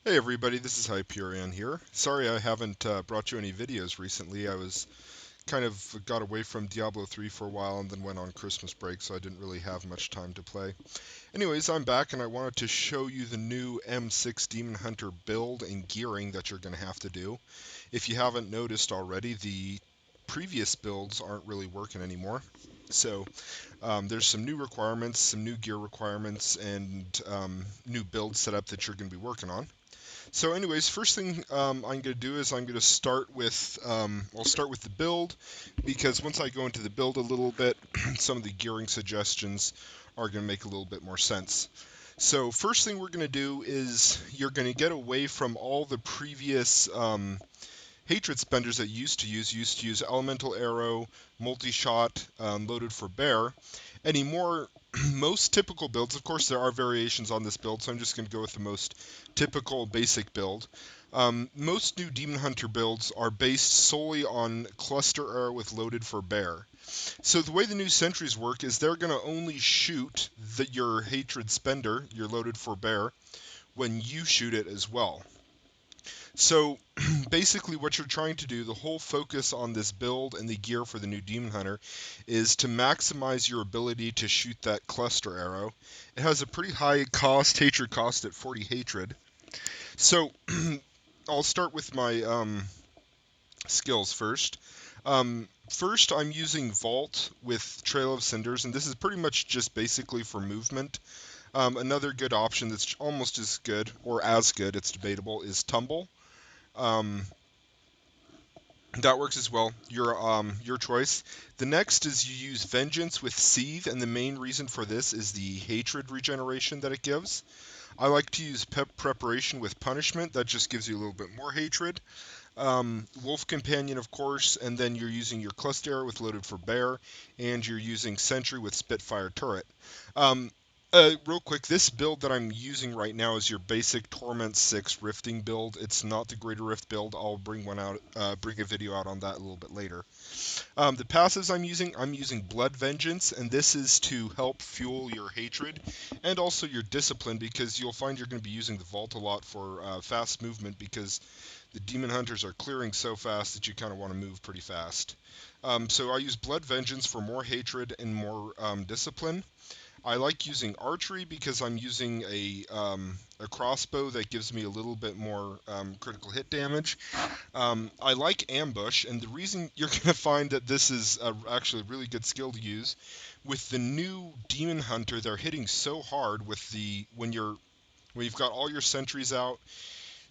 Hey everybody, this is Hyperion here. Sorry I haven't brought you any videos recently. I was kind of got away from Diablo 3 for a while and then went on Christmas break, so I didn't really have much time to play. Anyways, I'm back and I wanted to show you the new M6 Demon Hunter build and gearing that you're going to have to do. If you haven't noticed already, the previous builds aren't really working anymore. So there's some new requirements, some new gear requirements, and new build setup that you're going to be working on. So anyways, first thing I'm going to do is I'm going to start with, I'll start with the build, because once I go into the build a little bit, some of the gearing suggestions are going to make a little bit more sense. So first thing we're going to do is you're going to get away from all the previous hatred spenders that you used to use elemental arrow, multi-shot, loaded for bear. Any more most typical builds, of course there are variations on this build, so I'm just going to go with the most typical basic build. Most new Demon Hunter builds are based solely on cluster arrow with loaded for bear. So the way the new sentries work is they're going to only shoot your hatred spender, your loaded for bear, when you shoot it as well. So basically what you're trying to do, the whole focus on this build and the gear for the new Demon Hunter is to maximize your ability to shoot that cluster arrow. It has a pretty high cost, hatred cost at 40 hatred. So I'll start with my skills first. First, I'm using Vault with Trail of Cinders, and this is pretty much just basically for movement. Another good option that's almost as good, or as good, it's debatable, is Tumble. Um, That works as well. Your choice. The next is you use Vengeance with Seethe, and the main reason for this is the hatred regeneration that it gives. I like to use Preparation with Punishment. That just gives you a little bit more hatred. Wolf Companion, of course, and then you're using your Cluster with Loaded for Bear, and you're using Sentry with Spitfire Turret. Um, real quick, this build that I'm using right now is your basic Torment 6 Rifting build. It's not the Greater Rift build. I'll bring one out, bring a video out on that a little bit later. The passives I'm using Blood Vengeance, and this is to help fuel your hatred and also your discipline, because you'll find you're going to be using the Vault a lot for fast movement, because the Demon Hunters are clearing so fast that you kind of want to move pretty fast. So I use Blood Vengeance for more hatred and more discipline. I like using archery because I'm using a crossbow that gives me a little bit more critical hit damage. I like ambush, and the reason you're going to find that this is actually a really good skill to use with the new Demon Hunter, they're hitting so hard with the when you've got all your sentries out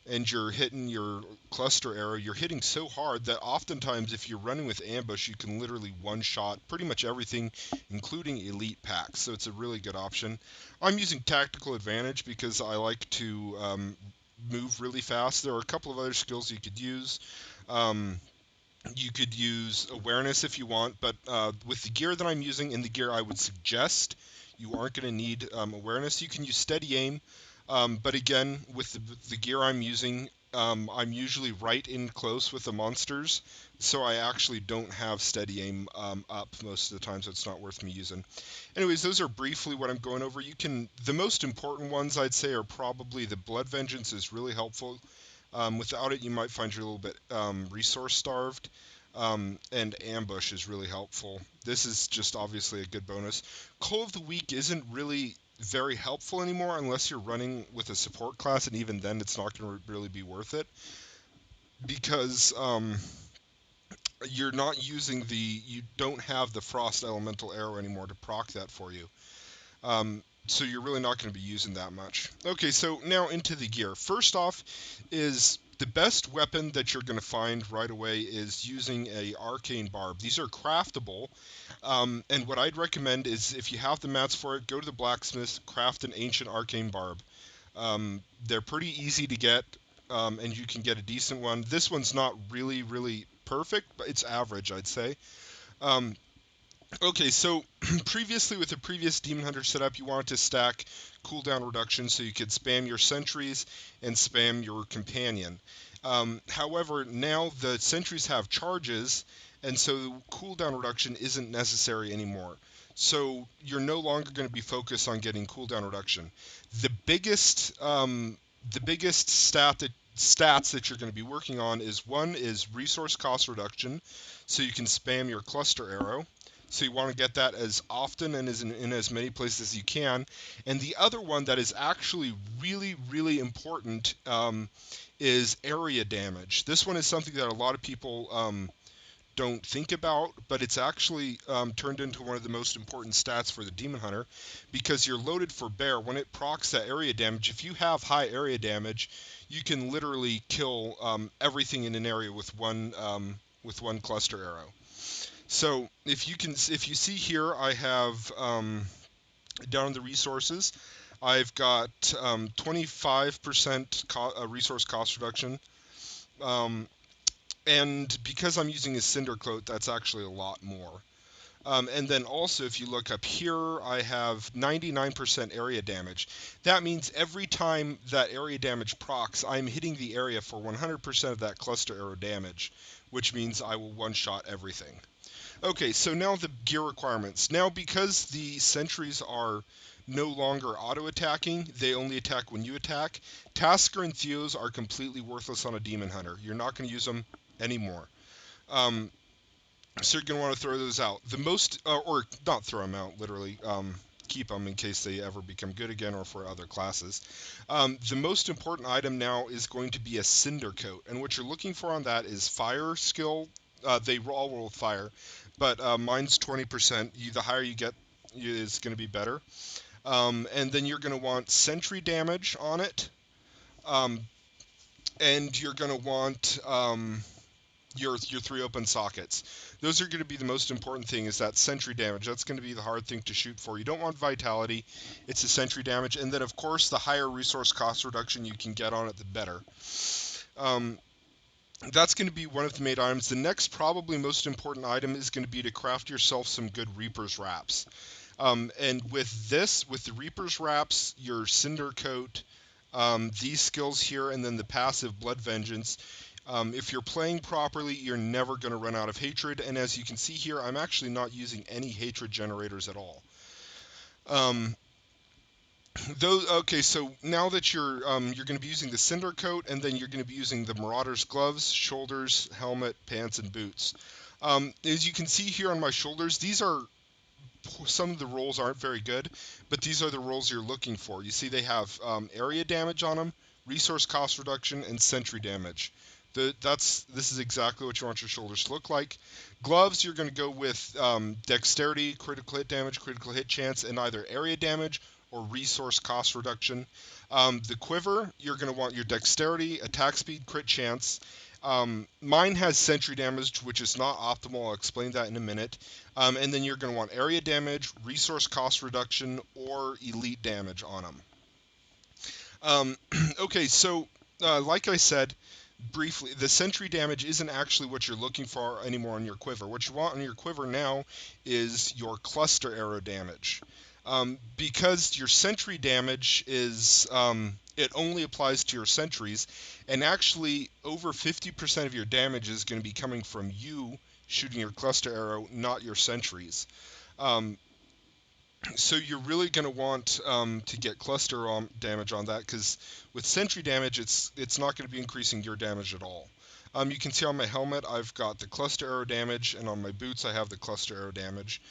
and you're hitting your cluster arrow, you're hitting so hard that oftentimes if you're running with ambush, you can literally one-shot pretty much everything, including elite packs. So it's a really good option. I'm using tactical advantage because I like to move really fast. There are a couple of other skills you could use. Um, you could use awareness if you want, but with the gear that I'm using and the gear I would suggest, you aren't going to need awareness. You can use steady aim, but again, with the gear I'm using, I'm usually right in close with the monsters, so I actually don't have steady aim up most of the time, so it's not worth me using. Anyways, those are briefly what I'm going over. The most important ones I'd say are probably the Blood Vengeance is really helpful. Without it, you might find you're a little bit resource starved. And ambush is really helpful. This is just obviously a good bonus. Call of the Week isn't really very helpful anymore unless you're running with a support class, and even then it's not going to really be worth it, because you're not using you don't have the Frost Elemental Arrow anymore to proc that for you. So you're really not going to be using that much. Okay, so now into the gear. First off is the best weapon that you're going to find right away is using a arcane barb. These are craftable, and what I'd recommend is if you have the mats for it, go to the blacksmith, craft an ancient arcane barb. They're pretty easy to get, and you can get a decent one. This one's not really, really perfect, but it's average, I'd say. Um, Okay, so previously with the previous Demon Hunter setup, you wanted to stack cooldown reduction so you could spam your sentries and spam your companion. However, now the sentries have charges, and so cooldown reduction isn't necessary anymore. So you're no longer going to be focused on getting cooldown reduction. The biggest the biggest stats that you're going to be working on is one is resource cost reduction, so you can spam your cluster arrow. So you want to get that as often and in as many places as you can. And the other one that is actually really, really important is area damage. This one is something that a lot of people don't think about, but it's actually turned into one of the most important stats for the Demon Hunter, because you're loaded for bear. When it procs that area damage, if you have high area damage, you can literally kill everything in an area with one cluster arrow. So if you see here, I have down in the resources, I've got 25% resource cost reduction. Um, and because I'm using a cinder coat, that's actually a lot more. And then also, if you look up here, I have 99% area damage. That means every time that area damage procs, I'm hitting the area for 100% of that cluster arrow damage, which means I will one-shot everything. Okay, so now the gear requirements. Now, because the sentries are no longer auto-attacking, they only attack when you attack, Tasker and Theos are completely worthless on a Demon Hunter. You're not going to use them anymore. Um, so you're going to want to throw those out. The most, or not throw them out, literally, keep them in case they ever become good again or for other classes. The most important item now is going to be a Cinder Coat, and what you're looking for on that is fire skill. They all roll with fire, but mine's 20%. The higher you get is going to be better. And then you're going to want sentry damage on it, um, and you're going to want your 3 open sockets. Those are going to be the most important thing, is that sentry damage. That's going to be the hard thing to shoot for. You don't want vitality, it's the sentry damage, and then of course the higher resource cost reduction you can get on it, the better. That's going to be one of the main items. The next probably most important item is going to be to craft yourself some good Reaper's Wraps. And with the Reaper's Wraps, your Cinder Coat, these skills here, and then the passive Blood Vengeance, if you're playing properly, you're never going to run out of hatred. And as you can see here, I'm actually not using any hatred generators at all. Okay, so now that you're going to be using the Cinder Coat, and then you're going to be using the Marauder's gloves, shoulders, helmet, pants, and boots. As you can see here on my shoulders, these are some of the rolls aren't very good, but these are the rolls you're looking for. You see they have area damage on them, resource cost reduction, and sentry damage. This is exactly what you want your shoulders to look like. Gloves, you're going to go with dexterity, critical hit damage, critical hit chance, and either area damage or resource cost reduction. The quiver, you're going to want your dexterity, attack speed, crit chance. Mine has sentry damage, which is not optimal. I'll explain that in a minute. And then you're going to want area damage, resource cost reduction, or elite damage on them. Okay, so like I said briefly, the sentry damage isn't actually what you're looking for anymore on your quiver. What you want on your quiver now is your cluster arrow damage. Because your sentry damage is, it only applies to your sentries, and actually over 50% of your damage is going to be coming from you shooting your cluster arrow, not your sentries. So you're really going to want to get cluster damage on that, because with sentry damage, it's not going to be increasing your damage at all. You can see on my helmet, I've got the cluster arrow damage, and on my boots, I have the cluster arrow damage.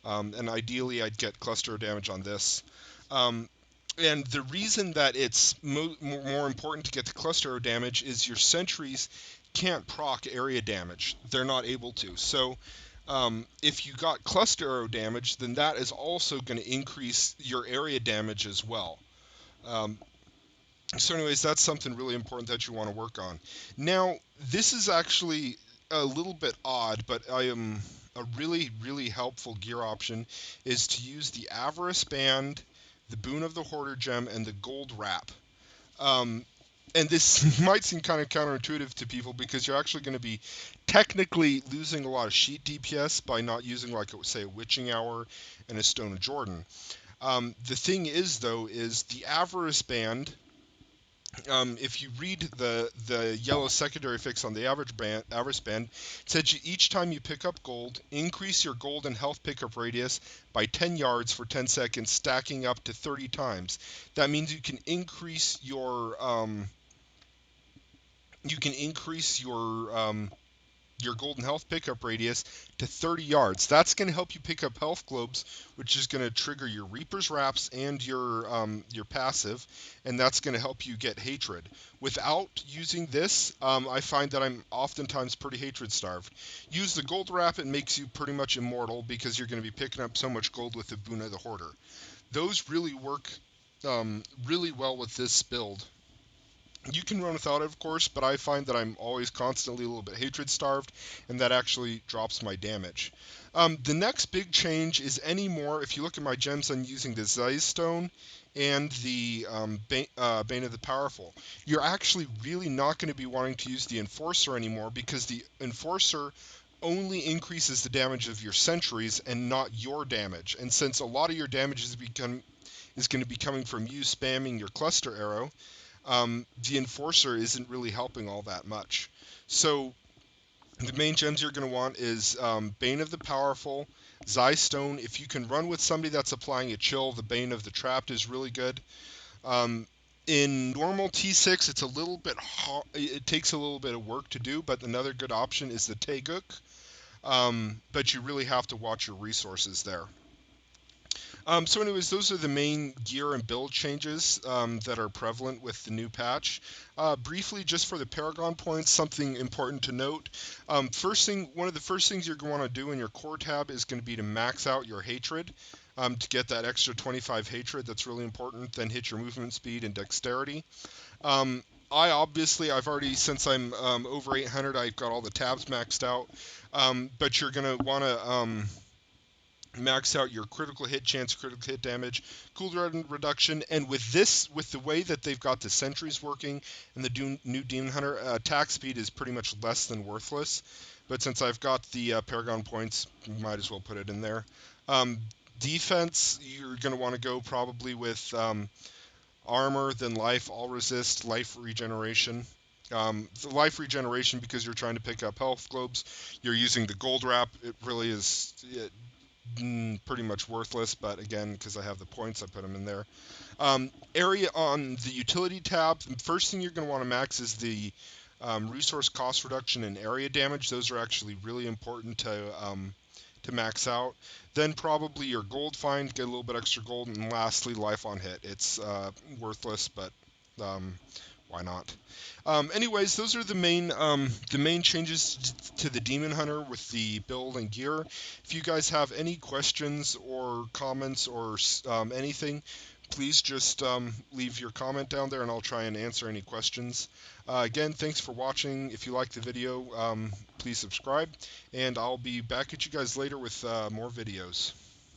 And ideally, I'd get cluster damage on this. And the reason that it's more important to get the cluster arrow damage is your sentries can't proc area damage. They're not able to. So if you got cluster arrow damage, then that is also going to increase your area damage as well. So anyways, that's something really important that you want to work on. Now, this is actually a little bit odd, but a really, really helpful gear option is to use the Avarice Band, the Boon of the Hoarder Gem, and the Gold Wrap. And this might seem kind of counterintuitive to people, because you're actually going to be technically losing a lot of sheet DPS by not using, like, say, a Witching Hour and a Stone of Jordan. The thing is, though, is the Avarice Band if you read the yellow secondary fix on the average band, it says each time you pick up gold, increase your gold and health pickup radius by 10 yards for 10 seconds, stacking up to 30 times. That means you can increase your golden health pickup radius to 30 yards. That's going to help you pick up health globes, which is going to trigger your Reaper's Wraps and your passive, and that's going to help you get hatred. Without using this, I find that I'm oftentimes pretty hatred starved. Use the gold wrap; it makes you pretty much immortal because you're going to be picking up so much gold with the Buna the Hoarder. Those really work really well with this build. You can run without it, of course, but I find that I'm always constantly a little bit hatred starved, and that actually drops my damage. The next big change is anymore, if you look at my gems, I'm using the Zeiss Stone and the Bane of the Powerful. You're actually really not going to be wanting to use the Enforcer anymore because the Enforcer only increases the damage of your sentries and not your damage. And since a lot of your damage is going to be coming from you spamming your cluster arrow, the Enforcer isn't really helping all that much. So the main gems you're going to want is Bane of the Powerful, Zeiss Stone. If you can run with somebody that's applying a chill, the Bane of the Trapped is really good. Um, in normal T6, it's a little bit it takes a little bit of work to do, but another good option is the Taeguk. But you really have to watch your resources there. So anyways, those are the main gear and build changes that are prevalent with the new patch. Briefly, just for the Paragon points, something important to note. One of the first things you're going to want to do in your core tab is going to be to max out your hatred. To get that extra 25 hatred, that's really important. Then hit your movement speed and dexterity. I've already, since I'm over 800, I've got all the tabs maxed out. But you're going to want to max out your critical hit chance, critical hit damage, cooldown reduction, and with the way that they've got the sentries working and the new Demon Hunter, attack speed is pretty much less than worthless. But since I've got the Paragon points, might as well put it in there. Defense, you're going to want to go probably with armor, then life, all resist, life regeneration. The life regeneration, because you're trying to pick up health globes, you're using the gold wrap. It really is pretty much worthless, but again, because I have the points, I put them in there. Area on the utility tab, the first thing you're going to want to max is the resource cost reduction and area damage. Those are actually really important to max out. Then probably your gold find, get a little bit extra gold, and lastly, life on hit. It's worthless, but why not? Anyways, those are the main changes to the Demon Hunter with the build and gear. If you guys have any questions or comments or anything, please just leave your comment down there and I'll try and answer any questions. Again, thanks for watching. If you liked the video, please subscribe, and I'll be back at you guys later with more videos.